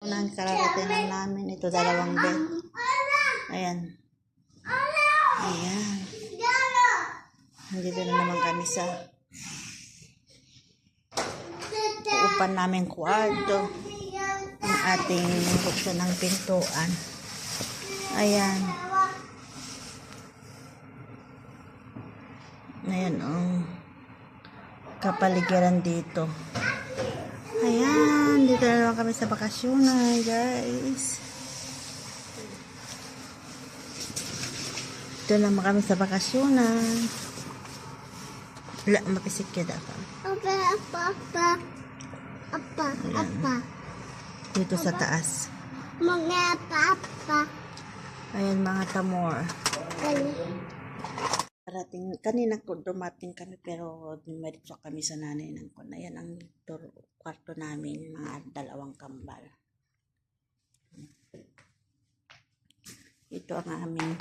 Unang kararating lang namin ito, 2 bed. Ayan. Ayan. Nandito na naman kami sa uupan namin kwarto. Ang ating buksan ng pintuan. Ayan. Ayan ang kapaligiran dito. Ayan, dito na naman kami sa bakasyonan, guys. Dito naman kami sa bakasyonan. Wala, mapisikid ako. Apa. Dito sa taas. Mga papa. Ayan, mga tamor. Kanina ko dumating kami pero dumiretso kami sa nanay ng kon. Ayan ang kwarto namin, mga 2 kambal. Ito ang aming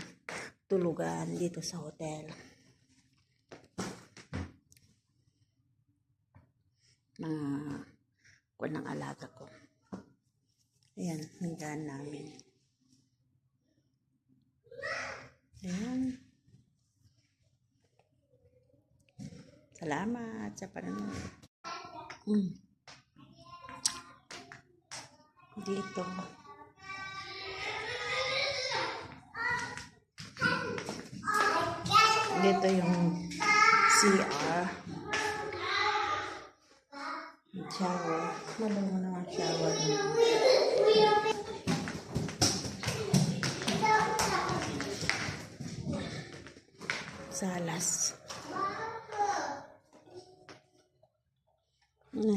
tulugan dito sa hotel. Mga kon ng alaga ko. Ayan, hanggang namin. Ayan. Salamat sa panonood. Dito. Dito yung CR. Shower. Mabango naman shower. Salas.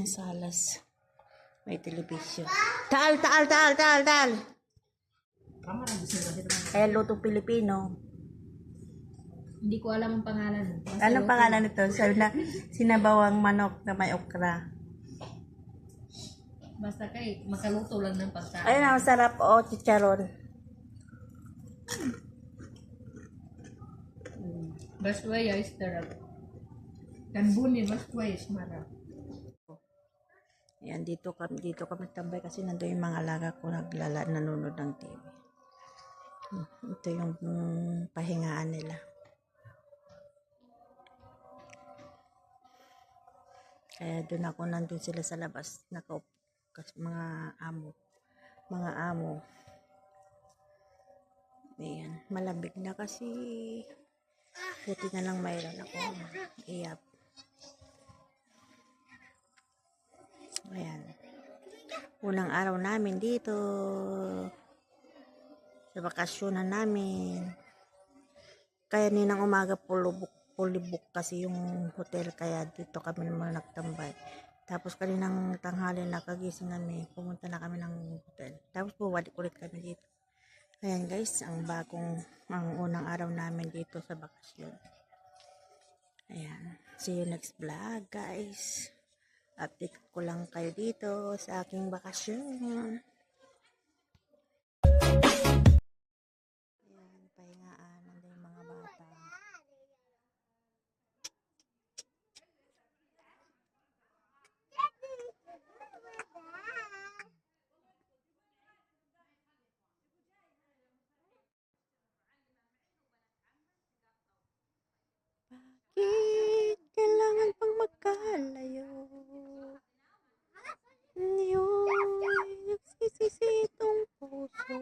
Salas. May television. Tal! Eh, Luto Pilipino. Hindi ko alam ang pangalan. Anong pangalan nito? Sinabawang manok na may okra. Basta kay makaluto lang ng pagkain. Ayun, ang sarap. O, chicharon. Baswaya is tarap. Kanbuni baswaya is marap. Ayan, dito kami tambay kasi nandun yung mga alaga ko nanonood ng TV. Ito yung pahingaan nila. Kaya doon ako nandun sila sa labas. Kasi mga amo. Ayan, malamig na kasi. Buti na lang mayroon ako iyap. Ayan. Unang araw namin dito. Sa bakasyonan namin. Kaya ninang umaga pulibok kasi yung hotel. Kaya dito kami naman nagtambay. Tapos kaninang tanghali nakagising kami. Pumunta na kami ng hotel. Tapos bumalik ulit kami dito. Ayan guys, ang unang araw namin dito sa bakasyon. Ayan. See you next vlog guys. Update ko lang kayo dito sa aking bakasyon. Ayan, pahingaan. Nandun yung mga bata. Bakit kailangan pang magkalayo? Yun, nagsisisi itong puso.